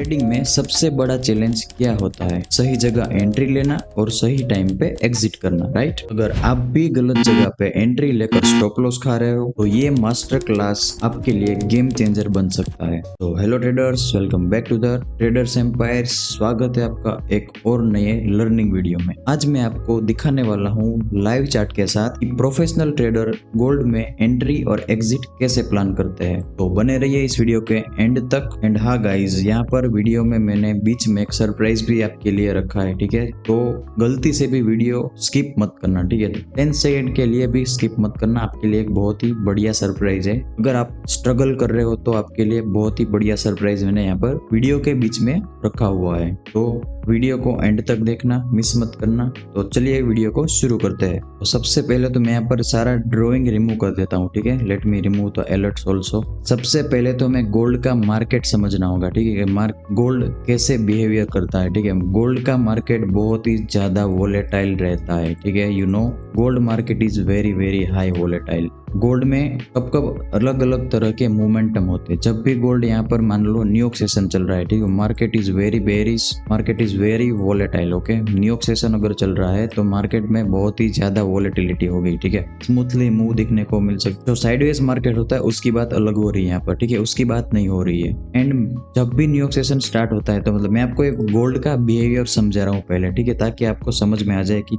Trading में सबसे बड़ा चैलेंज क्या होता है? सही जगह एंट्री लेना और सही टाइम पे एग्जिट करना, राइट? अगर आप भी गलत जगह पे एंट्री लेकर स्टॉप लॉस खा रहे हो तो ये मास्टर क्लास आपके लिए गेम चेंजर बन सकता है। तो hello traders, welcome back to the traders empire. स्वागत है आपका एक और नए लर्निंग वीडियो में। आज मैं आपको दिखाने वाला हूँ लाइव चार्ट के साथ कि प्रोफेशनल ट्रेडर गोल्ड में एंट्री और एग्जिट कैसे प्लान करते हैं। तो बने रहिए इस वीडियो के एंड तक। एंड हाँ गाइज, यहाँ पर वीडियो में मैंने बीच में एक सरप्राइज भी आपके लिए रखा है, ठीक है? तो गलती से भी वीडियो स्किप मत करना, ठीक है? 10 सेकंड के लिए भी स्किप मत करना, आपके लिए एक बहुत ही बढ़िया सरप्राइज है। अगर आप स्ट्रगल कर रहे हो तो आपके लिए बहुत ही बढ़िया सरप्राइज मैंने यहाँ पर वीडियो के बीच में रखा हुआ है। तो वीडियो को एंड तक देखना, मिस मत करना। तो चलिए वीडियो को शुरू करते हैं। तो सबसे पहले तो मैं यहाँ पर सारा ड्राइंग रिमूव कर देता हूँ, ठीक है? Let me remove the alerts also. सबसे पहले तो मैं गोल्ड का मार्केट समझना होगा, ठीक है? गोल्ड कैसे बिहेवियर करता है, ठीक है? गोल्ड का मार्केट बहुत ही ज्यादा वोलेटाइल रहता है, ठीक है? You know gold market is very high volatile. Gold में कब कब अलग अलग तरह के मोमेंटम होते हैं। जब भी गोल्ड यहाँ पर मान लो न्यूयॉर्क सेशन चल रहा है, ठीक है? Market is very volatile. Okay, New York session अगर चल रहा है तो मार्केट में बहुत ही ज्यादा वोलेटिलिटी होगी, ठीक है? स्मूथली मूव दिखने को मिल सकता है। जो साइडवेज मार्केट होता है उसकी बात अलग हो रही है यहाँ पर, ठीक है? उसकी बात नहीं हो रही है। एंड जब भी न्यूयॉर्क सेशन स्टार्ट होता है तो मतलब मैं आपको एक गोल्ड का बिहेवियर समझा रहा हूँ पहले, ठीक है? ताकि आपको समझ में आ जाए कि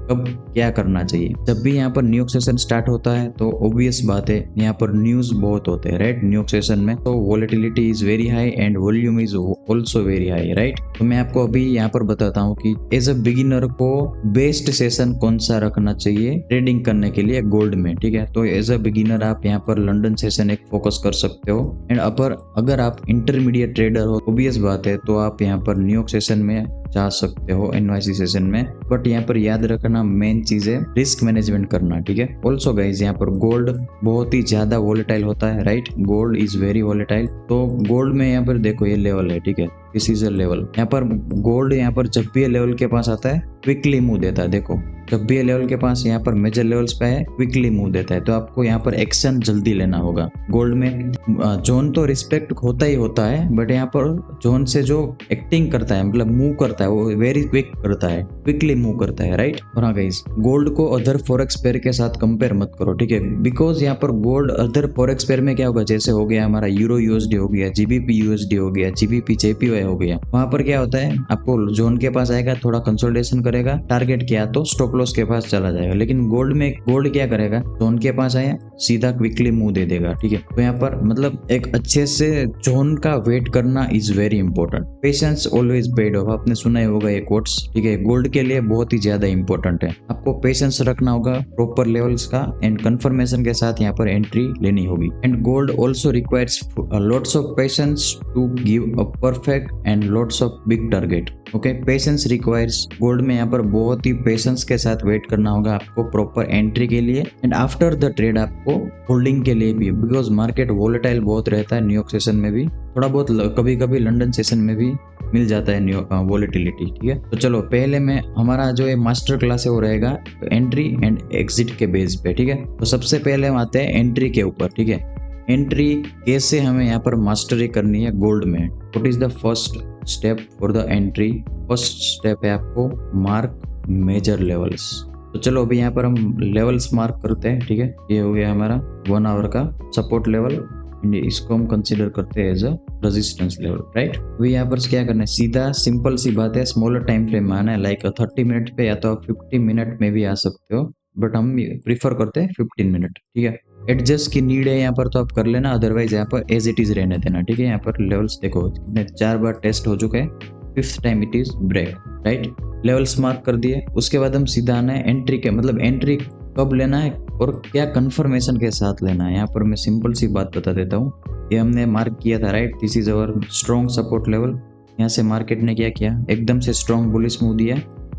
कब क्या करना चाहिए। जब भी यहाँ पर न्यूयॉर्क सेशन स्टार्ट होता है तो ऑब्वियस बात है यहाँ पर न्यूज बहुत होते हैं, राइट? न्यूयॉर्क सेशन में तो volatility is very high and volume is also very high, right? तो मैं आपको अभी यहाँ पर बताता हूँ कि एज अ बिगिनर को बेस्ट सेशन कौन सा रखना चाहिए ट्रेडिंग करने के लिए गोल्ड में, ठीक है? तो एज अ बिगिनर आप यहाँ पर लंदन सेशन एक फोकस कर सकते हो। एंड अगर आप इंटरमीडिएट ट्रेडर हो, ऑब्वियस बात है, तो आप यहाँ पर न्यूयॉर्क सेशन में जा सकते हो, एनवाईसी सेशन में। बट यहाँ पर याद रखना मेन चीज है रिस्क मैनेजमेंट करना, ठीक है? ऑल्सो गाइज, यहाँ पर गोल्ड बहुत ही ज्यादा वोलेटाइल होता है, right? Gold is very volatile. तो गोल्ड में यहाँ पर देखो ये लेवल है, ठीक है? This is a level. यहाँ पर गोल्ड यहाँ पर जब भी ये लेवल के पास आता है क्विकली मूव देता है। देखो जब भी ये लेवल के पास यहाँ पर मेजर लेवल्स पे है क्विकली मूव देता है। तो आपको यहाँ पर एक्शन जल्दी लेना होगा। गोल्ड में जोन तो रिस्पेक्ट होता ही होता है, बट यहाँ पर जोन से जो एक्टिंग करता है, मतलब मूव करता है, वो वेरी क्विक करता है, क्विकली मूव करता है, राइट? और हाँ गाइस, गोल्ड को अदर फॉरेक्स पेयर के साथ कंपेयर मत करो, ठीक है? बिकॉज यहाँ पर गोल्ड अदर फॉरेक्स पेयर में क्या होगा, जैसे हो गया हमारा यूरो यूएसडी हो गया, जीबीपी यूएसडी हो गया, जीबीपी जेपीवाई हो गया। वहां पर क्या होता है, आपको जोन के पास आएगा, थोड़ा कंसोलिडेशन करेगा, टारगेट किया तो स्टॉप लॉस के पास चला जाएगा। लेकिन गोल्ड क्या करेगा, जोन के पास आया सीधा क्विकली मुंह दे देगा, ठीक है? तो यहाँ पर मतलब एक अच्छे से जोन का वेट करना is very important. Patience always paid of, आपने सुना ही होगा ये कोट्स, ठीक है? गोल्ड के लिए बहुत ही ज्यादा इंपॉर्टेंट है। आपको पेशेंस रखना होगा प्रॉपर लेवल्स का एंड कंफर्मेशन के साथ यहाँ पर एंट्री लेनी होगी। And gold also requires lots of patience to give a perfect and lots of big target. Okay, patience requires, gold में यहाँ पर बहुत ही पेशेंस के साथ वेट करना होगा आपको प्रॉपर एंट्री के लिए एंड आफ्टर द ट्रेड आपको होल्डिंग के लिए भी, बिकॉज मार्केट वोलेटाइल बहुत रहता है। न्यूयॉर्क सेशन में भी थोड़ा बहुत, कभी कभी लंदन सेशन में भी मिल जाता है वोलेटिलिटी, ठीक है? तो चलो पहले में हमारा जो ये मास्टर क्लास है वो रहेगा एंट्री एंड एग्जिट के बेस पे, ठीक है? तो सबसे पहले हम आते हैं एंट्री के ऊपर, ठीक है? एंट्री कैसे हमें यहाँ पर मास्टरी करनी है गोल्ड में। What is the first step for the entry? First step है आपको मार्क मेजर लेवल्स। तो चलो अभी यहाँ पर हम लेवल्स मार्क करते हैं, ठीक है? ये हो गया हमारा 1 आवर का सपोर्ट लेवल, इसको हम कंसीडर करते हैं as a resistance level, right? अभी यहाँ पर क्या करना है, सीधा सिंपल सी बात है, स्मॉलर टाइम फ्रेम में आना है, लाइक 30 मिनट पे या तो आप 50 मिनट में भी आ सकते हो, बट हम प्रीफर करते हैं 15 मिनट, ठीक है? एडजस्ट की नीड है यहाँ पर तो आप कर लेना, अदरवाइज यहाँ पर एज इट इज रहने देना, ठीक है? यहाँ पर लेवल्स देखो कितने 4 बार टेस्ट हो चुके हैं, 5th time it is break, right? Levels mark कर दिए। उसके बाद हम सीधा आना है एंट्री के, मतलब एंट्री कब लेना है और क्या कंफर्मेशन के साथ लेना है। यहाँ पर मैं सिंपल सी बात बता देता हूँ। ये हमने मार्क किया था, right? This is our strong support level. यहाँ से मार्केट ने क्या किया, एकदम से स्ट्रॉन्ग बुलिश मूव दिया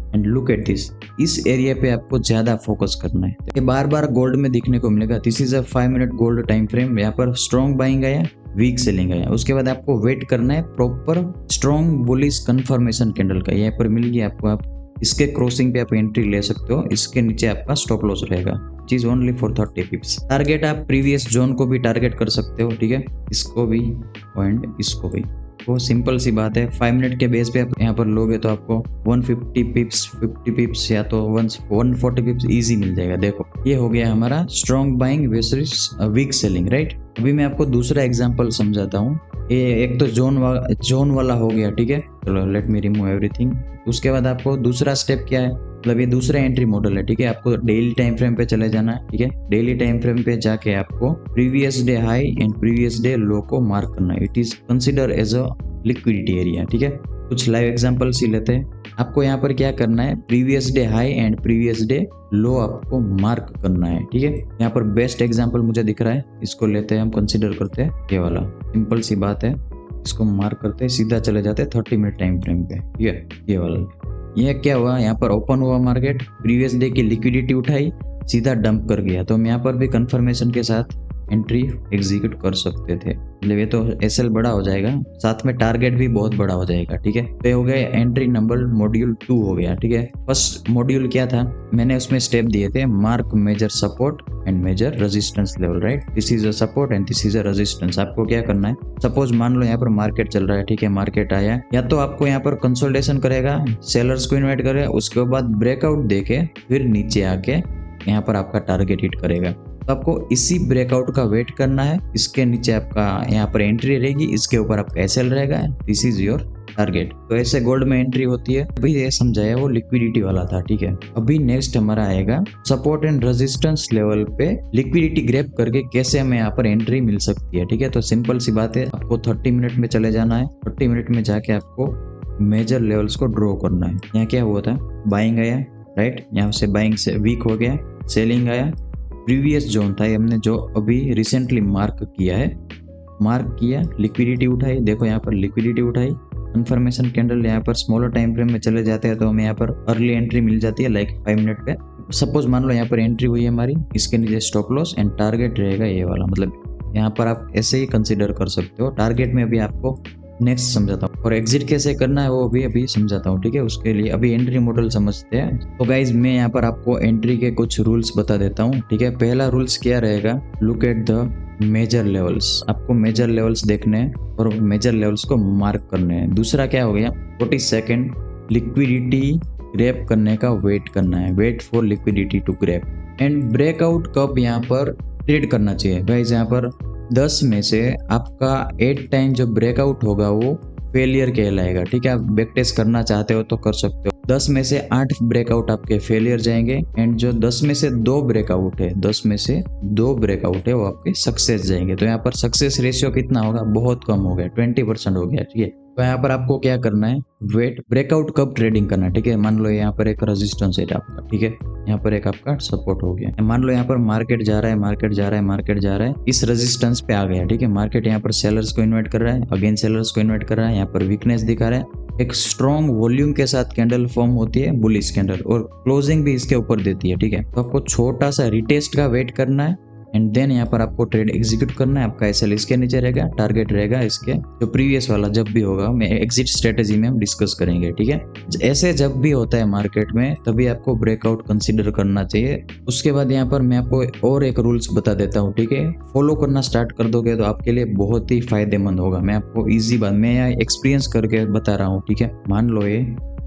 एंड लुक एट दिस। इस एरिया पे आपको ज्यादा फोकस करना है। ये बार बार गोल्ड में दिखने को मिलेगा। This is a 5 minute gold time frame. यहाँ पर स्ट्रॉन्ग बाइंग आया, वीक सेलिंग आया, उसके बाद आपको वेट करना है proper strong bullish confirmation candle का। यहाँ पर मिल गया आपको, आप इसके क्रॉसिंग पे आप एंट्री ले सकते हो, इसके नीचे आपका स्टॉप लॉस रहेगा, चीज ओनली फॉर 30 पिप्स। टारगेट आप प्रीवियस जोन को भी टारगेट कर सकते हो, ठीक है? इसको भी एंड इसको भी। आपको सिंपल सी बात है 5 मिनट के बेस पे आप यहाँ पर लोगे तो आपको 150 पिप्स 50 पिप्स या तो 140 पिप्स इजी मिल जाएगा। देखो ये हो गया हमारा strong buying versus weak selling, right. अभी मैं आपको दूसरा एग्जांपल समझाता हूँ। ये एक तो जोन वाला हो गया, ठीक है। चलो लेट मी रिमूव एवरीथिंग। उसके बाद आपको दूसरा स्टेप क्या है, मतलब ये दूसरा एंट्री मॉडल है, ठीक है। आपको डेली टाइम फ्रेम पे चले जाना है, ठीक है। डेली टाइम फ्रेम पे जाके आपको previous day high and previous day low को मार्क करना है। It is consider as a liquidity area, ठीक है। कुछ लाइव एग्जांपल्स ही लेते हैं। आपको यहाँ पर क्या करना है, previous day high and previous day लो आपको मार्क करना है, ठीक है। यहाँ पर बेस्ट एग्जांपल मुझे दिख रहा है, इसको लेते हैं, हम कंसिडर करते हैं ये वाला। सिंपल सी बात है, इसको मार्क करते हैं, सीधा चले जाते हैं 30 मिनट टाइम फ्रेम पे, ठीक है। ये वाला, ये क्या हुआ, यहाँ पर ओपन हुआ मार्केट, प्रीवियस डे की लिक्विडिटी उठाई, सीधा डंप कर गया। तो हम यहाँ पर भी कंफर्मेशन के साथ एंट्री एग्जीक्यूट कर सकते थे। मतलब ये तो एसएल बड़ा हो जाएगा, साथ में टारगेट भी बहुत बड़ा हो जाएगा, ठीक है। तो ये हो गया एंट्री नंबर मॉड्यूल 2 हो गया, ठीक है। फर्स्ट मॉड्यूल क्या था, मैंने उसमें स्टेप दिए थे, mark major support and major resistance level, right. This is a support and this is a resistance. आपको क्या करना है, सपोज मान लो यहाँ पर मार्केट चल रहा है, ठीक है, मार्केट आया, या तो आपको यहाँ पर कंसोलिडेशन करेगा, सेलर्स को इन्वाइट करेगा, उसके बाद ब्रेकआउट देके फिर नीचे आके यहाँ पर आपका टारगेट हिट करेगा। तो आपको इसी ब्रेकआउट का वेट करना है। इसके नीचे आपका यहाँ पर एंट्री रहेगी, इसके ऊपर आपका एसएल रहेगा, दिस इज योर टारगेट। तो ऐसे गोल्ड में एंट्री होती है। अभी ये समझाया वो लिक्विडिटी वाला था, ठीक है। अभी नेक्स्ट हमारा आएगा सपोर्ट एंड रेजिस्टेंस लेवल पे लिक्विडिटी ग्रैब करके कैसे हमें यहाँ पर एंट्री मिल सकती है, ठीक है। तो सिंपल सी बात है, आपको 30 मिनट में चले जाना है। 30 मिनट में जाके आपको मेजर लेवल्स को ड्रॉ करना है। यहाँ क्या हुआ था, बाइंग आया, राइट, यहाँ से बाइंग से वीक हो गया, सेलिंग आया, प्रीवियस जोन था हमने जो अभी रिसेंटली मार्क किया है, मार्क किया, लिक्विडिटी उठाई, देखो यहाँ पर लिक्विडिटी उठाई, कंफर्मेशन कैंडल यहाँ पर स्मॉलर टाइम फ्रेम में चले जाते हैं तो हमें यहाँ पर अर्ली एंट्री मिल जाती है, लाइक 5 मिनट पे। सपोज मान लो यहाँ पर एंट्री हुई है हमारी, इसके नीचे स्टॉप लॉस एंड टारगेट रहेगा ये वाला। मतलब यहाँ पर आप ऐसे ही कंसिडर कर सकते हो। टारगेट में अभी आपको नेक्स्ट समझाता हूँ, और एग्जिट कैसे करना है वो भी अभी समझाता हूँ, ठीक है। उसके लिए अभी एंट्री मॉडल समझते हैं। तो गाइज मैं यहाँ पर आपको एंट्री के कुछ रूल्स बता देता हूँ, ठीक है। पहला रूल्स क्या रहेगा, look at the major levels. आपको मेजर लेवल्स देखने हैं और मेजर लेवल्स को मार्क करने हैं। दूसरा क्या हो गया, 40 सेकेंड लिक्विडिटी ग्रैब करने का वेट करना है, wait for liquidity to grab. And breakout कब यहाँ पर ट्रेड करना चाहिए गाइज, यहाँ पर 10 में से आपका 8 टाइम जो ब्रेकआउट होगा वो फेलियर कहलाएगा, ठीक है। आप बैक टेस्ट करना चाहते हो तो कर सकते हो। 10 में से 8 ब्रेकआउट आपके फेलियर जाएंगे, एंड जो 10 में से 2 ब्रेकआउट है, 10 में से 2 ब्रेकआउट है वो आपके सक्सेस जाएंगे। तो यहाँ पर सक्सेस रेशियो कितना होगा, बहुत कम हो गया, 20% हो गया, ठीक है। तो यहाँ पर आपको क्या करना है, वेट ब्रेकआउट कब ट्रेडिंग करना है, ठीक है। मान लो यहाँ पर एक रेजिस्टेंस है आपका, ठीक है, यहाँ पर एक आपका सपोर्ट हो गया। मान लो यहाँ पर मार्केट जा रहा है, मार्केट जा रहा है, मार्केट जा रहा है, इस रेजिस्टेंस पे आ गया, ठीक है। मार्केट यहाँ पर सेलर्स को इन्वाइट कर रहा है, अगेन सेलर्स को इन्वाइट कर रहा है, यहाँ पर वीकनेस दिखा रहा है, एक स्ट्रॉन्ग वॉल्यूम के साथ कैंडल फॉर्म होती है, बुलिश कैंडल, और क्लोजिंग भी इसके ऊपर देती है, ठीक है। तो आपको छोटा सा रिटेस्ट का वेट करना है, एंड देन यहाँ पर आपको ट्रेड एग्जीक्यूट करना है। आपका एसएल इसके नीचे रहेगा, टारगेट रहेगा इसके, जो प्रीवियस वाला जब भी होगा मैं एग्जिट स्ट्रेटेजी में हम डिस्कस करेंगे, ठीक है। ऐसे जब भी होता है मार्केट में तभी आपको ब्रेकआउट कंसीडर करना चाहिए। उसके बाद यहाँ पर मैं आपको और एक रूल्स बता देता हूँ, ठीक है। फॉलो करना स्टार्ट कर दोगे तो आपके लिए बहुत ही फायदेमंद होगा। मैं आपको ईजी बात, मैं यहाँ एक्सपीरियंस करके बता रहा हूँ, ठीक है। मान लो ये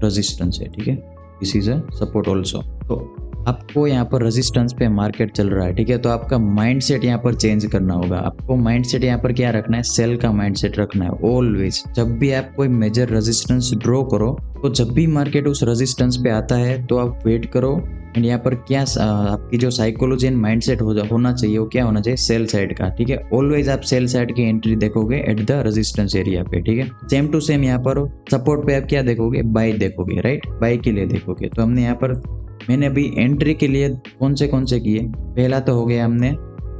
रेजिस्टेंस है, ठीक है, this is a support also. तो आपको यहाँ पर रेजिस्टेंस पे मार्केट चल रहा है, ठीक है। तो आपका माइंडसेट यहाँ पर चेंज करना होगा। आपको माइंडसेट यहाँ पर क्या रखना है, सेल का माइंडसेट रखना है ऑलवेज। जब भी आप कोई मेजर रेजिस्टेंस ड्रॉ करो तो जब भी मार्केट उस रेजिस्टेंस पे आता है तो आप वेट करो, एंड यहाँ पर क्या आपकी जो साइकोलॉजी एंड माइंडसेट होना चाहिए, वो क्या होना चाहिए, सेल साइड का, ठीक है। ऑलवेज आप सेल साइड की एंट्री देखोगे एट द रेजिस्टेंस एरिया पे, ठीक है। सेम टू सेम यहाँ पर सपोर्ट पे आप क्या देखोगे, बाय देखोगे, राइट, बाय के लिए देखोगे। तो हमने यहाँ पर, मैंने अभी एंट्री के लिए कौन से किए, पहला तो हो गया हमने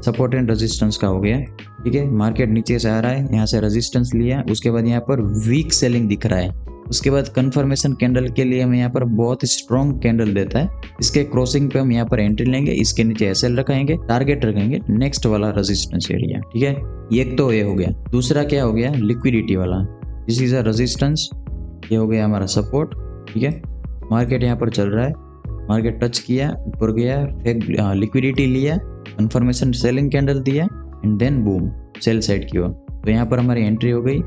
सपोर्ट एंड रेजिस्टेंस का हो गया, ठीक है। मार्केट नीचे से आ रहा है, यहाँ से रेजिस्टेंस लिया, उसके बाद यहाँ पर वीक सेलिंग दिख रहा है। उसके बाद कंफर्मेशन कैंडल के लिए हमें यहाँ पर बहुत स्ट्रॉन्ग कैंडल देता है, इसके क्रॉसिंग पे हम यहाँ पर एंट्री लेंगे, इसके नीचे एसएल रखेंगे, टारगेट रखेंगे नेक्स्ट वाला रेजिस्टेंस एरिया, ठीक है। एक तो ये हो गया। दूसरा क्या हो गया, लिक्विडिटी वाला, दिस इज अ रेजिस्टेंस, ये हो गया हमारा सपोर्ट, ठीक है। मार्केट यहाँ पर चल रहा है, मार्केट टच किया, ऊपर गया, फिर लिक्विडिटी लिया, कंफर्मेशन सेलिंग कैंडल दिया, and then boom sell side की ओर। तो यहाँ पर हमारी एंट्री हो गई,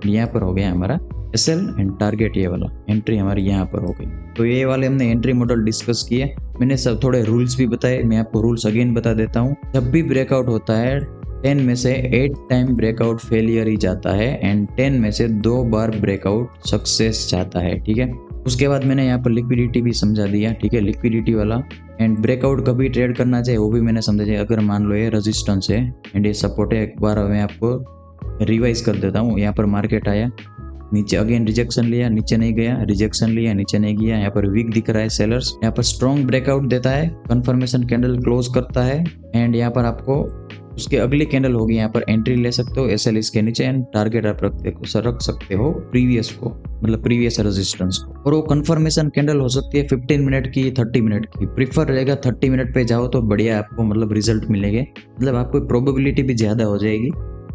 यहाँ पर हो गया हमारा SL एंड टारगेट, ये वाला एंट्री हमारी यहाँ पर हो गई। तो ये वाले हमने एंट्री मॉडल डिस्कस किए, मैंने सब थोड़े रूल्स भी बताए, मैं आपको रूल्स अगेन बता देता हूँ। जब भी ब्रेकआउट होता है 10 में से 8 टाइम ब्रेकआउट फेलियर ही जाता है एंड 10 में से 2 बार ब्रेकआउट सक्सेस जाता है, ठीक है। उसके बाद मैंने यहाँ पर लिक्विडिटी भी समझा दिया, ठीक है, लिक्विडिटी वाला एंड ब्रेकआउट कभी ट्रेड करना चाहिए वो भी मैंने समझा दिया। अगर मान लो ये रेजिस्टेंस है एंड ये सपोर्ट है, एक बार मैं आपको रिवाइज कर देता हूँ। यहाँ पर मार्केट आया, नीचे अगेन रिजेक्शन लिया, नीचे नहीं गया, रिजेक्शन लिया, नीचे नहीं गया, यहाँ पर वीक दिख रहा है सेलर्स, यहाँ पर स्ट्रॉन्ग ब्रेकआउट देता है, कंफर्मेशन कैंडल क्लोज करता है एंड यहाँ पर आपको उसके अगली कैंडल होगी, यहाँ पर एंट्री ले सकते हो SL इसके नीचे एंड टारगेट आप रख सकते हो प्रीवियस को, मतलब प्रीवियस रेजिस्टेंस को। और वो कंफर्मेशन कैंडल हो सकती है 15 मिनट की, 30 मिनट की, प्रीफर रहेगा 30 मिनट पे जाओ तो बढ़िया आपको मतलब रिजल्ट मिलेंगे, मतलब आपको प्रोबेबिलिटी भी ज्यादा हो जाएगी,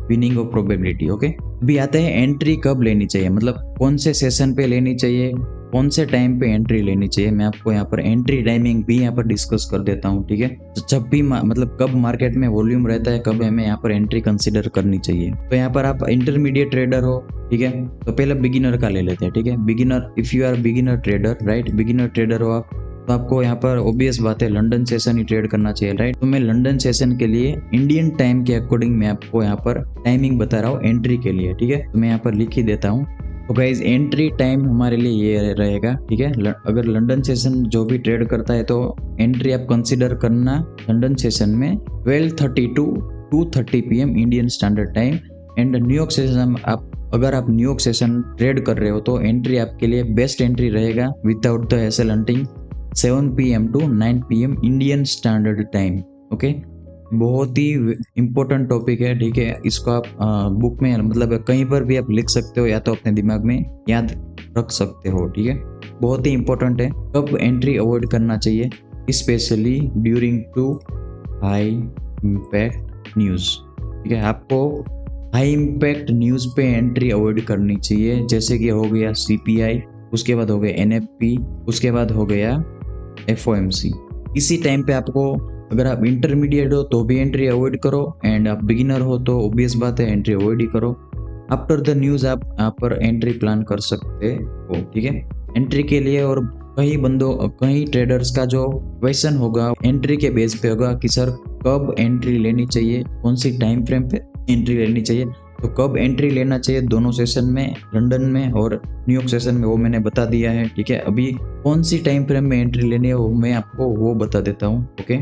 विनिंग ऑफ प्रोबेबिलिटी। ओके, अभी आते हैं एंट्री कब लेनी चाहिए, मतलब कौन से सेशन पे लेनी चाहिए, कौन से टाइम पे एंट्री लेनी चाहिए। मैं आपको यहाँ पर एंट्री टाइमिंग भी यहाँ पर डिस्कस कर देता हूँ, ठीक है। तो जब भी मतलब कब मार्केट में वॉल्यूम रहता है, कब हमें यहाँ पर एंट्री कंसीडर करनी चाहिए। तो यहाँ पर आप इंटरमीडिएट ट्रेडर हो, ठीक है, तो पहले बिगिनर का ले लेते हैं, ठीक है। Beginner, if you are beginner trader, right, beginner trader हो आप, तो आपको यहाँ पर ऑब्वियस बात है लंदन सेशन ही ट्रेड करना चाहिए, राइट। तो मैं लंदन सेशन के लिए इंडियन टाइम के अकॉर्डिंग मैं आपको यहाँ पर टाइमिंग बता रहा हूँ एंट्री के लिए, ठीक है। तो मैं यहाँ पर लिख ही देता हूँ। तो गाइज एंट्री टाइम हमारे लिए ये रहेगा, ठीक है। अगर लंदन सेशन जो भी ट्रेड करता है तो एंट्री आप कंसिडर करना लंदन सेशन में 12:30 to 2:30 PM Indian standard time and New York session आप अगर आप न्यूयॉर्क सेशन ट्रेड कर रहे हो तो एंट्री आपके लिए बेस्ट एंट्री रहेगा without the SL hunting 7 PM to 9 PM Indian standard time. Okay, बहुत ही इम्पोर्टेंट टॉपिक है, ठीक है। इसको आप बुक में मतलब कहीं पर भी आप लिख सकते हो या तो अपने दिमाग में याद रख सकते हो, ठीक है। बहुत ही इम्पोर्टेंट है कब एंट्री अवॉइड करना चाहिए, specially during to high impact news, ठीक है। आपको हाई इम्पैक्ट न्यूज़ पे एंट्री अवॉइड करनी चाहिए, जैसे कि हो गया CPI, उसके बाद हो गया NFP, उसके बाद हो गया FOMC। इसी टाइम पे आपको अगर आप इंटरमीडिएट हो तो भी एंट्री अवॉइड करो एंड आप बिगिनर हो तो ऑब्वियस बात है एंट्री अवॉइड ही करो। आफ्टर द न्यूज़ आप यहाँ पर एंट्री प्लान कर सकते हो, ठीक है, एंट्री के लिए। और कई ट्रेडर्स का जो क्वेश्चन होगा एंट्री के बेस पे होगा कि सर कब एंट्री लेनी चाहिए, कौन सी टाइम फ्रेम पे एंट्री लेनी चाहिए। तो कब एंट्री लेना चाहिए दोनों सेशन में, लंदन में और न्यूयॉर्क सेशन में, वो मैंने बता दिया है, ठीक है। अभी कौन सी टाइम फ्रेम में एंट्री लेनी है वो मैं आपको वो बता देता हूँ। ओके,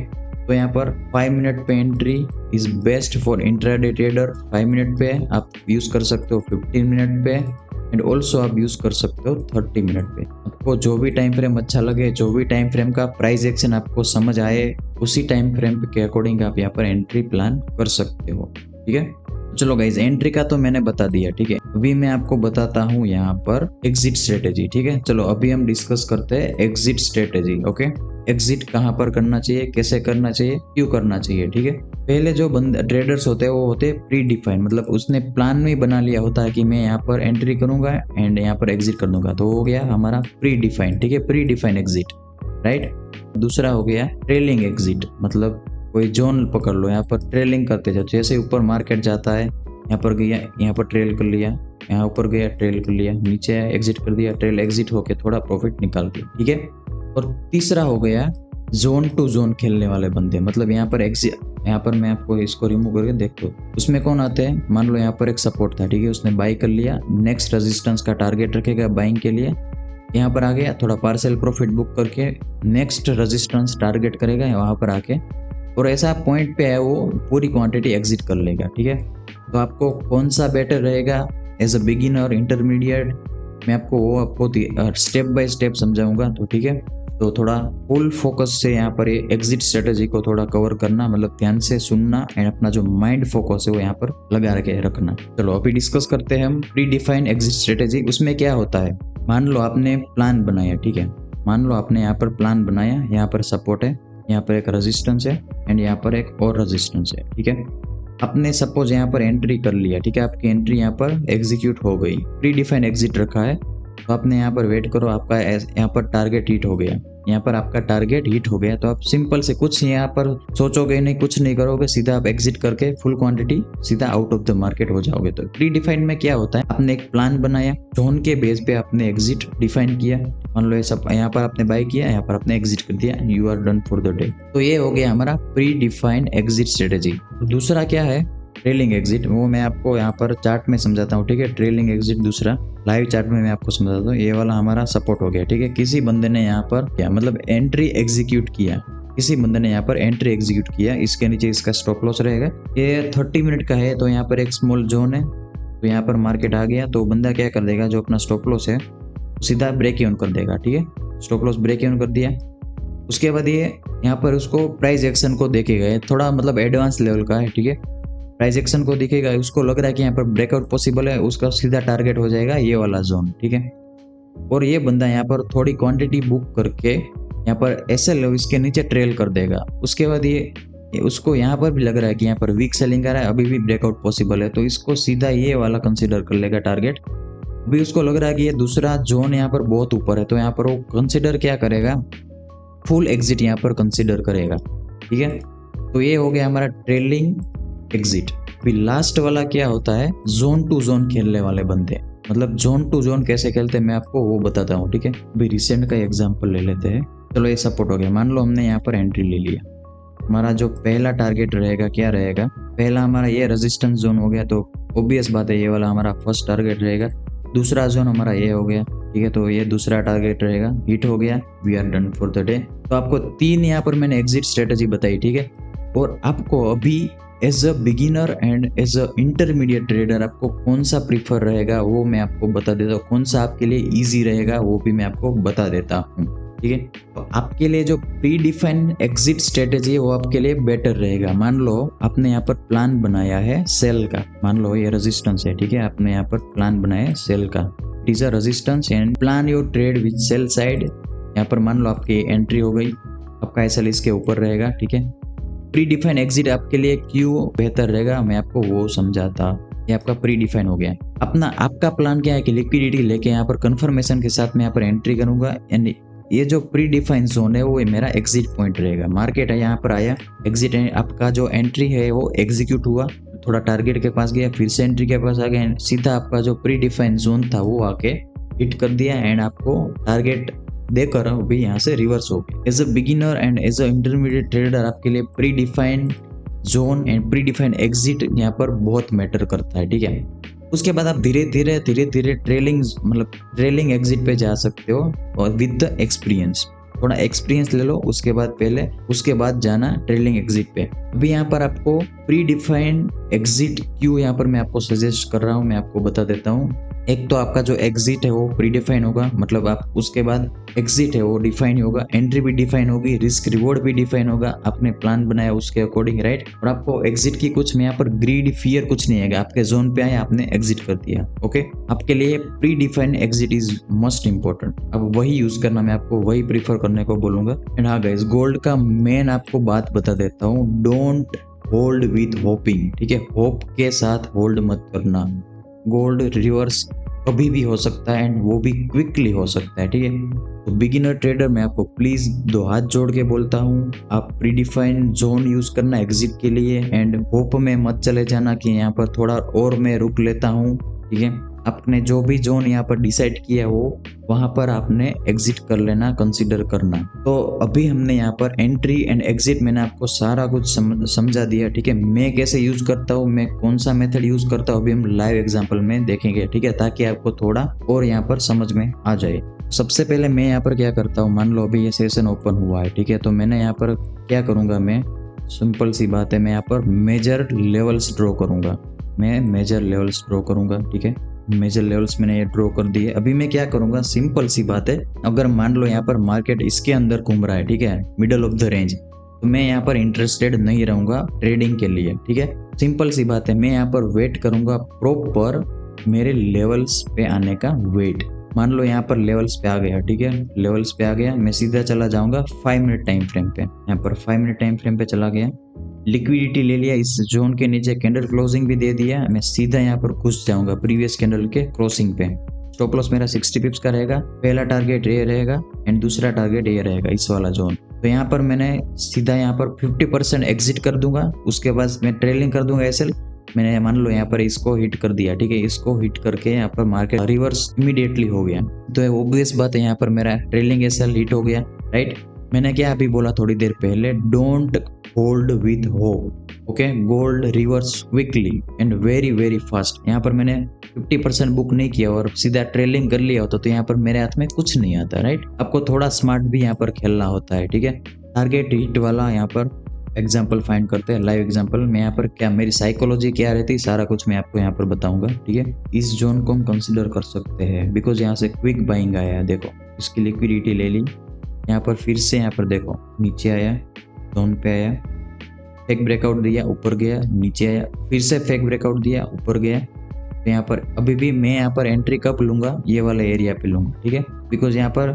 तो यहाँ पर 5 मिनट पे entry is best for intraday trader. 5 minute पे आप यूज कर सकते हो, 15 मिनट पे एंड ऑल्सो आप यूज कर सकते हो 30 मिनट पे। आपको जो भी टाइम फ्रेम अच्छा लगे, जो भी टाइम फ्रेम का प्राइस एक्शन आपको समझ आए, उसी टाइम फ्रेम के अकॉर्डिंग आप यहाँ पर एंट्री प्लान कर सकते हो, ठीक है। चलो गाइज, एंट्री का तो मैंने बता दिया, ठीक है। अभी मैं आपको बताता हूँ यहाँ पर एग्जिट स्ट्रेटेजी, ठीक है। चलो अभी हम डिस्कस करते हैं एग्जिट स्ट्रेटेजी। ओके, एग्जिट कहाँ पर करना चाहिए, कैसे करना चाहिए, क्यों करना चाहिए, ठीक है। पहले जो ट्रेडर्स होते हैं वो होते हैं प्री डिफाइन, मतलब उसने प्लान में बना लिया होता है कि मैं यहाँ पर एंट्री करूंगा एंड यहाँ पर एग्जिट कर दूंगा, तो हो गया हमारा प्री डिफाइन, ठीक है, प्री डिफाइन एग्जिट, राइट। दूसरा हो गया ट्रेलिंग एग्जिट, मतलब कोई जोन पकड़ लो, यहाँ पर ट्रेलिंग करते जाओ, जैसे ऊपर मार्केट जाता है यहाँ पर गया, यहाँ पर ट्रेल कर लिया, यहाँ ऊपर गया ट्रेल कर लिया, नीचे एग्जिट कर दिया, ट्रेल एग्जिट होके थोड़ा प्रॉफिट निकाल दिया, ठीक है। और तीसरा हो गया जोन टू जोन खेलने वाले बंदे, मतलब यहाँ पर एग्जिट, यहाँ पर मैं आपको इसको रिमूव करके देख दो, उसमें कौन आते हैं। मान लो यहाँ पर एक सपोर्ट था, ठीक है, उसने बाई कर लिया, नेक्स्ट रेजिस्टेंस का टारगेट रखेगा बाइंग के लिए, यहाँ पर आ गया, थोड़ा पार्सल प्रॉफिट बुक करके नेक्स्ट रेजिस्टेंस टारगेट करेगा वहाँ पर आके, और ऐसा पॉइंट पे है वो पूरी क्वांटिटी एग्जिट कर लेगा, ठीक है। तो आपको कौन सा बेटर रहेगा एज अ बिगिनर, इंटरमीडिएट, मैं आपको वो स्टेप बाय स्टेप समझाऊंगा, तो ठीक है। तो थोड़ा फुल फोकस से यहाँ पर एग्जिट स्ट्रेटेजी को थोड़ा कवर करना, मतलब ध्यान से सुनना एंड अपना जो माइंड फोकस है वो यहाँ पर लगा के रखना। चलो अभी डिस्कस करते हैं हम प्री डिफाइंड एग्जिट स्ट्रेटेजी। उसमें क्या होता है, मान लो आपने प्लान बनाया, ठीक है, मान लो आपने यहाँ पर प्लान बनाया, यहाँ पर सपोर्ट है, यहाँ पर एक रेजिस्टेंस है एंड यहाँ पर एक और रेजिस्टेंस है, ठीक है। आपने सपोज यहाँ पर एंट्री कर लिया, ठीक है, आपकी एंट्री यहाँ पर एग्जीक्यूट हो गई, प्री डिफाइंड एग्जिट रखा है, तो आपने यहाँ पर वेट करो, आपका यहाँ पर टारगेट हिट हो गया, यहाँ पर आपका टारगेट हिट हो गया, तो आप सिंपल से कुछ यहाँ पर सोचोगे नहीं, कुछ नहीं करोगे, सीधा आप एग्जिट करके फुल क्वांटिटी सीधा आउट ऑफ द मार्केट हो जाओगे। तो प्री डिफाइन में क्या होता है, आपने एक प्लान बनाया, जोन के बेस पे आपने एग्जिट डिफाइन किया, मान लो ये सब यहाँ पर आपने बाय किया, यहाँ पर आपने एग्जिट कर दिया, you are done for the day. तो ये हो गया हमारा प्री डिफाइंड एग्जिट स्ट्रेटेजी। तो दूसरा क्या है, ट्रेलिंग एग्जिट, वो मैं आपको यहाँ पर चार्ट में समझाता हूँ, ठीक है। ट्रेलिंग एग्जिट दूसरा लाइव चार्ट में मैं आपको समझाता हूँ। ये वाला हमारा सपोर्ट हो गया, ठीक है। किसी बंदे ने यहाँ पर क्या मतलब एंट्री एग्जीक्यूट किया, किसी बंदे ने यहाँ पर एंट्री एग्जीक्यूट किया, इसके नीचे इसका स्टॉप लॉस रहेगा, ये 30 मिनट का है, तो यहाँ पर एक स्मॉल जोन है, तो यहाँ पर मार्केट आ गया, तो बंदा क्या कर देगा, जो अपना स्टॉप लॉस है सीधा ब्रेक इवन कर देगा, ठीक है। स्टॉप लॉस ब्रेक इवन कर दिया, उसके बाद ये यहाँ पर उसको प्राइस एक्शन को देखेगा, थोड़ा मतलब एडवांस लेवल का है, ठीक है। प्राइस एक्शन को दिखेगा, उसको लग रहा है कि यहाँ पर ब्रेकआउट पॉसिबल है, उसका सीधा टारगेट हो जाएगा ये वाला जोन, ठीक है। और ये बंदा यहाँ पर थोड़ी क्वांटिटी बुक करके यहाँ पर एसएल इसके नीचे ट्रेल कर देगा। उसके बाद ये उसको यहाँ पर भी लग रहा है कि यहाँ पर वीक सेलिंग आ रहा है, अभी भी ब्रेकआउट पॉसिबल है, तो इसको सीधा ये वाला कंसिडर कर लेगा टारगेट। अभी उसको लग रहा है कि ये दूसरा जोन यहाँ पर बहुत ऊपर है, तो यहाँ पर वो कंसिडर क्या करेगा, फुल एग्जिट यहाँ पर कंसिडर करेगा, ठीक है। तो ये हो गया हमारा ट्रेलिंग एग्जिट। अभी लास्ट वाला क्या होता है, जोन टू जोन खेलने वाले बंदे, मतलब जोन टू जोन कैसे खेलते हैं मैं आपको वो बताता हूँ, ठीक है। अभी रिसेंट का एग्जांपल ले लेते हैं। चलो ये सपोर्ट हो गया, मान लो हमने यहाँ पर एंट्री ले लिया, हमारा जो पहला टारगेट रहेगा क्या रहेगा, पहला हमारा ये रेजिस्टेंस जोन हो गया, तो ऑब्वियस बात है ये वाला हमारा फर्स्ट टारगेट रहेगा। दूसरा जोन हमारा ये हो गया, ठीक है, तो ये दूसरा टारगेट रहेगा, हिट हो गया, we are done for the day. तो आपको 3 यहाँ पर मैंने एग्जिट स्ट्रेटेजी बताई, ठीक है। और आपको अभी as a beginner and as a intermediate trader आपको कौन सा प्रीफर रहेगा वो मैं आपको बता देता हूँ, कौन सा आपके लिए इजी रहेगा वो भी मैं आपको बता देता हूँ, ठीक है। तो आपके लिए जो प्री डिफाइंड एग्जिट स्ट्रेटेजी है वो आपके लिए बेटर रहेगा। मान लो आपने यहाँ पर प्लान बनाया है सेल का, मान लो ये रेजिस्टेंस है, ठीक है, आपने यहाँ पर प्लान बनाया है सेल का, it is a resistance and plan your trade with sell side. यहाँ पर मान लो आपकी एंट्री हो गई, आपका एसएल इसके ऊपर रहेगा, ठीक है। प्री डिफाइन एग्जिट आपके लिए क्यों बेहतर रहेगा मैं आपको वो समझाता। ये आपका प्री डिफाइन हो गया। अपना आपका प्लान क्या है कि लिक्विडिटी लेके यहाँ पर कंफर्मेशन के साथ मैं यहाँ पर एंट्री करूंगा, एंड ये जो प्री डिफाइन जोन है वो मेरा एग्जिट पॉइंट रहेगा। मार्केट है यहाँ पर आया, एग्जिट है, आपका जो एंट्री है वो एग्जीक्यूट हुआ, थोड़ा टारगेट के पास गया, फिर से एंट्री के पास आ गया, सीधा आपका जो प्री डिफाइन जोन था वो आके हिट कर दिया एंड आपको टारगेट देकर अभी यहाँ से रिवर्स हो गया। As a beginner and as a intermediate trader आपके लिए predefined zone and predefined exit यहाँ पर बहुत मैटर करता है, ठीक है। उसके बाद आप धीरे धीरे ट्रेलिंग एग्जिट पे जा सकते हो, और विद द एक्सपीरियंस, थोड़ा एक्सपीरियंस ले लो, उसके बाद जाना ट्रेलिंग एग्जिट पे। अभी यहाँ पर आपको प्री डिफाइंड एग्जिट क्यों यहाँ पर मैं आपको सजेस्ट कर रहा हूँ मैं आपको बता देता हूँ। एक तो आपका जो एग्जिट है वो प्री डिफाइन होगा, मतलब आप उसके बाद एग्जिट है वो डिफाइन होगा, एंट्री भी डिफाइन होगी, रिस्क रिवॉर्ड भी डिफाइन होगा, आपने प्लान बनाया उसके अकॉर्डिंग, राइट। और आपको एग्जिट की कुछ में यहाँ पर ग्रीड फियर कुछ नहीं है, आपके जोन पे आए आपने एग्जिट कर दिया, ओके। आपके लिए pre define exit is most important, अब वही यूज करना, मैं आपको वही प्रीफर करने को बोलूंगा। एंड हाँ गाइस, गोल्ड का मेन आपको बात बता देता हूँ, डोंट होल्ड विद होपिंग, ठीक है। होप के साथ होल्ड मत करना, गोल्ड रिवर्स कभी भी हो सकता है एंड वो भी क्विकली हो सकता है, ठीक है। तो बिगिनर ट्रेडर मैं आपको प्लीज 2 हाथ जोड़ के बोलता हूँ, आप प्रीडिफाइंड जोन यूज करना एग्जिट के लिए, एंड होप में मत चले जाना कि यहाँ पर थोड़ा और मैं रुक लेता हूँ, ठीक है। आपने जो भी जोन यहाँ पर डिसाइड किया हो वहां पर आपने एग्जिट कर लेना, कंसीडर करना। तो अभी हमने यहाँ पर एंट्री एंड एग्जिट मैंने आपको सारा कुछ समझा दिया, ठीक है। मैं कैसे यूज करता हूँ, मैं कौन सा मेथड यूज करता हूँ, अभी हम लाइव एग्जांपल में देखेंगे, ठीक है, ताकि आपको थोड़ा और यहाँ पर समझ में आ जाए। सबसे पहले मैं यहाँ पर क्या करता हूँ, मान लो अभी ये सेशन ओपन हुआ है, ठीक है, तो मैंने यहाँ पर क्या करूंगा, मैं सिंपल सी बात है, मैं यहाँ पर मेजर लेवल्स ड्रॉ करूंगा, मैं मेजर लेवल्स ड्रॉ करूंगा, ठीक है। मेजर लेवल्स मैंने ये ड्रॉ कर दिए। अभी मैं क्या करूंगा, सिंपल सी बात है, अगर मान लो यहाँ पर मार्केट इसके अंदर घूम रहा है, ठीक है, मिडल ऑफ द रेंज, तो मैं यहाँ पर इंटरेस्टेड नहीं रहूंगा ट्रेडिंग के लिए, ठीक है। सिंपल सी बात है, मैं यहाँ पर वेट करूंगा प्रॉपर मेरे लेवल्स पे आने का वेट। मान लो यहाँ पर लेवल्स पे आ गया, ठीक है, लेवल्स पे आ गया, मैं सीधा चला जाऊंगा 5 मिनट टाइम फ्रेम पे, यहाँ पर 5 मिनट टाइम फ्रेम पे चला गया, लिक्विडिटी ले लिया, इस जोन के नीचे कैंडल क्लोजिंग भी दे दिया, मैं सीधा यहाँ पर घुस जाऊंगा प्रीवियस कैंडल के क्रॉसिंग पे, स्टॉप लॉस मेरा 60 पिप्स का रहेगा, पहला टारगेट ये रहेगा एंड दूसरा टारगेट ये रहेगा, इस वाला जोन। तो यहाँ पर मैंने सीधा यहाँ पर 50% एग्जिट कर दूंगा, उसके बाद मैं ट्रेलिंग कर दूंगा एसएल। मैंने मान लो यहाँ पर इसको हिट कर दिया, ठीक है, इसको हिट करके यहाँ पर मार्केट रिवर्स इमीडिएटली हो गया, तो ऑब्वियस बात है यहाँ पर मेरा ट्रेलिंग एसएल हिट हो गया, राइट। मैंने क्या अभी बोला थोड़ी देर पहले, don't hold with hope, okay, gold reverse quickly and very very fast. यहाँ पर मैंने 50% बुक नहीं किया और सीधा ट्रेलिंग कर लिया होता तो यहाँ पर मेरे हाथ में कुछ नहीं आता, राइट। आपको थोड़ा स्मार्ट भी यहाँ पर खेलना होता है, ठीक है। टारगेट हिट वाला यहाँ पर एग्जाम्पल फाइंड करते हैं, लाइव एग्जाम्पल में यहाँ पर क्या मेरी साइकोलॉजी क्या रहती है सारा कुछ मैं आपको यहाँ पर बताऊंगा, ठीक है। इस जोन को हम कंसिडर कर सकते हैं बिकॉज यहाँ से क्विक बाइंग आया है, देखो इसकी लिक्विडिटी ले ली, यहाँ पर फिर से यहाँ पर देखो नीचे आया, जोन पे आया, फेक ब्रेकआउट दिया, ऊपर गया, नीचे आया, फिर से फेक ब्रेकआउट दिया, ऊपर गया। तो यहाँ पर अभी भी मैं यहाँ पर एंट्री कब लूंगा, ये वाला एरिया पे लूंगा, ठीक है, बिकॉज यहाँ पर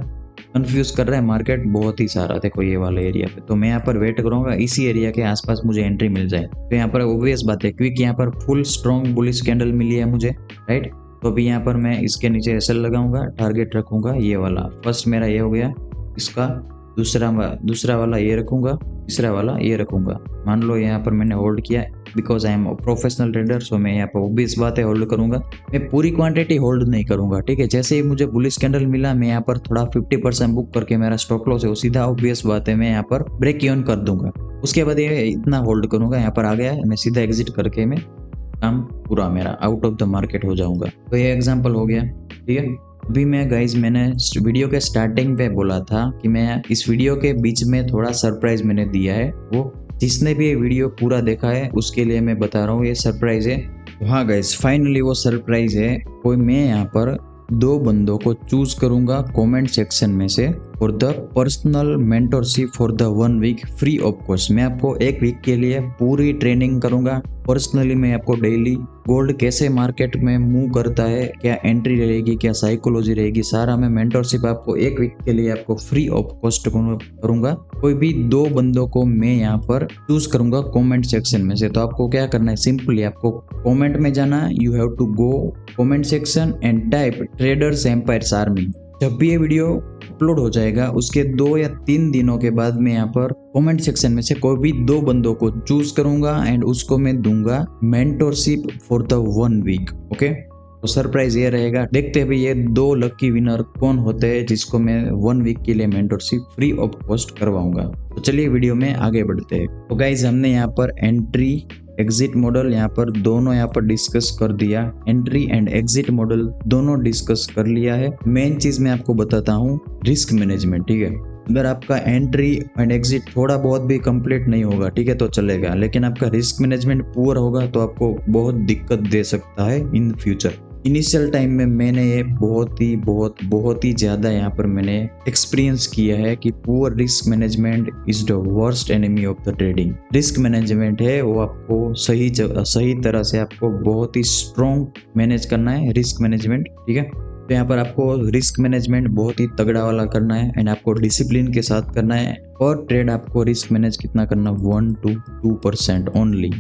कंफ्यूज कर रहा है मार्केट बहुत ही सारा, देखो ये वाला एरिया पे। तो मैं यहाँ पर वेट करूंगा इसी एरिया के आसपास मुझे एंट्री मिल जाए। तो यहाँ पर ऑब्वियस बात है क्विक यहाँ पर फुल स्ट्रॉन्ग बुलिश कैंडल मिली है मुझे, राइट। तो अभी यहाँ पर मैं इसके नीचे एसएल लगाऊंगा, टारगेट रखूंगा ये वाला, फर्स्ट मेरा ये हो गया, इसका दूसरा वाला ये रखूंगा, तीसरा वाला ये रखूंगा। मान लो यहाँ पर मैंने होल्ड किया because I am professional trader, so मैं यहाँ पर ऑब्वियस बात है होल्ड करूंगा, मैं पूरी क्वांटिटी होल्ड नहीं करूंगा, ठीक है। जैसे ही मुझे बुलिश कैंडल मिला मैं यहाँ पर थोड़ा 50% बुक करके मेरा स्टॉप लॉस है वो सीधा ऑब्वियस बात है मैं यहाँ पर ब्रेक इवन कर दूंगा, उसके बाद ये इतना होल्ड करूंगा। यहाँ पर आ गया मैं सीधा एग्जिट करके मैं काम पूरा मेरा आउट ऑफ द मार्केट हो जाऊंगा। तो ये एग्जाम्पल हो गया, ठीक है। अभी मैं गाइज मैंने वीडियो के स्टार्टिंग पे बोला था कि मैं इस वीडियो के बीच में थोड़ा सरप्राइज मैंने दिया है, वो जिसने भी ये वीडियो पूरा देखा है उसके लिए मैं बता रहा हूँ ये सरप्राइज है। तो हाँ गाइज फाइनली वो सरप्राइज है, कोई मैं यहाँ पर 2 बंदों को चूज करूंगा कमेंट सेक्शन में से for the personal mentorship for the 1 week free of cost. मैं आपको 1 वीक के लिए पूरी ट्रेनिंग करूंगा पर्सनली, मैं आपको डेली गोल्ड कैसे मार्केट में मूव करता है, क्या एंट्री रहेगी, क्या साइकोलॉजी रहेगी, सारा मैं मेंटरशिप आपको 1 वीक के लिए आपको फ्री ऑफ कॉस्ट करूंगा। कोई भी 2 बंदों को मैं यहाँ पर चूज करूंगा कमेंट सेक्शन में से। तो आपको क्या करना है, सिंपली आपको कमेंट में जाना, you have to go comment section and type traders empires army. जब भी ये वीडियो अपलोड हो जाएगा उसके 2 या 3 दिनों के बाद मैं यहाँ पर कमेंट सेक्शन में से कोई भी 2 बंदों को चूज करूंगा एंड उसको मैं दूंगा mentorship for the 1 week, okay. तो सरप्राइज ये रहेगा, देखते हैं भाई ये 2 लकी विनर कौन होते हैं जिसको मैं 1 वीक के लिए मेंटरशिप फ्री ऑफ कॉस्ट करवाऊंगा। तो चलिए वीडियो में आगे बढ़ते हैं। तो गाइज हमने यहाँ पर एंट्री एग्जिट मॉडल यहाँ पर दोनों यहाँ पर डिस्कस कर दिया, एंट्री एंड एग्जिट मॉडल दोनों डिस्कस कर लिया है। मेन चीज मैं आपको बताता हूँ रिस्क मैनेजमेंट, ठीक है। अगर आपका एंट्री एंड एग्जिट थोड़ा बहुत भी कंप्लीट नहीं होगा, ठीक है, तो चलेगा, लेकिन आपका रिस्क मैनेजमेंट पुअर होगा तो आपको बहुत दिक्कत दे सकता है इन फ्यूचर। इनिशियल टाइम में मैंने ये बहुत ही ज्यादा यहाँ पर मैंने एक्सपीरियंस किया है कि poor risk management is the worst enemy of the trading. Risk management है वो आपको सही तरह से आपको बहुत ही स्ट्रॉन्ग मैनेज करना है रिस्क मैनेजमेंट, ठीक है। तो यहाँ पर आपको रिस्क मैनेजमेंट बहुत ही तगड़ा वाला करना है एंड आपको डिसिप्लिन के साथ करना है। और ट्रेड आपको रिस्क मैनेज कितना करना, 1 to 2% ओनली।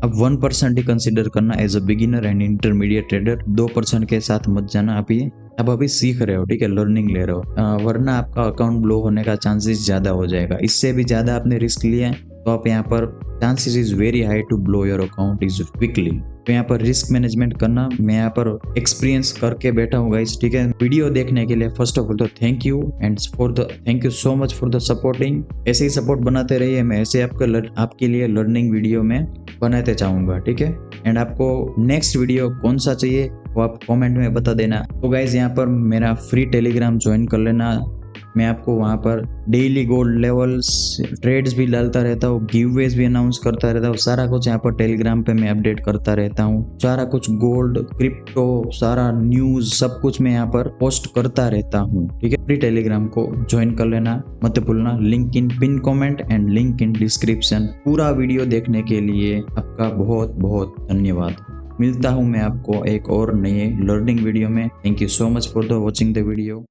अब 1% ही कंसिडर करना as a beginner and intermediate trader, 2% के साथ मत जाना। आप अभी सीख रहे हो, ठीक है, लर्निंग ले रहे हो, वरना आपका अकाउंट ब्लो होने का चांसेस ज्यादा हो जाएगा। इससे भी ज्यादा आपने रिस्क लिया है तो आप यहाँ पर chances is very high to blow your account is quickly. तो यहाँ पर रिस्क मैनेजमेंट करना मैं यहाँ पर एक्सपीरियंस करके बैठा हूँ गाइस, ठीक है। वीडियो देखने के लिए फर्स्ट ऑफ ऑल तो thank you so much for the supporting. ऐसे ही सपोर्ट बनाते रहिए, मैं ऐसे आपके लिए लर्निंग वीडियो में बनाते चाहूंगा, ठीक है। एंड आपको नेक्स्ट वीडियो कौन सा चाहिए वो आप कमेंट में बता देना। तो गाइज यहाँ पर मेरा फ्री टेलीग्राम ज्वाइन कर लेना, मैं आपको वहाँ पर डेली गोल्ड लेवल्स ट्रेड्स भी डालता रहता हूँ, गिववेज भी अनाउंस करता रहता हूँ, सारा कुछ यहाँ पर टेलीग्राम पे मैं अपडेट करता रहता हूँ। सारा कुछ गोल्ड, क्रिप्टो, सारा न्यूज सब कुछ मैं यहाँ पर पोस्ट करता रहता हूँ, ठीक है। फ्री टेलीग्राम को ज्वाइन कर लेना मत भूलना, link in pin comment and link in description. पूरा वीडियो देखने के लिए आपका बहुत बहुत धन्यवाद। मिलता हूँ मैं आपको एक और नए लर्निंग वीडियो में। Thank you so much for the watching the video.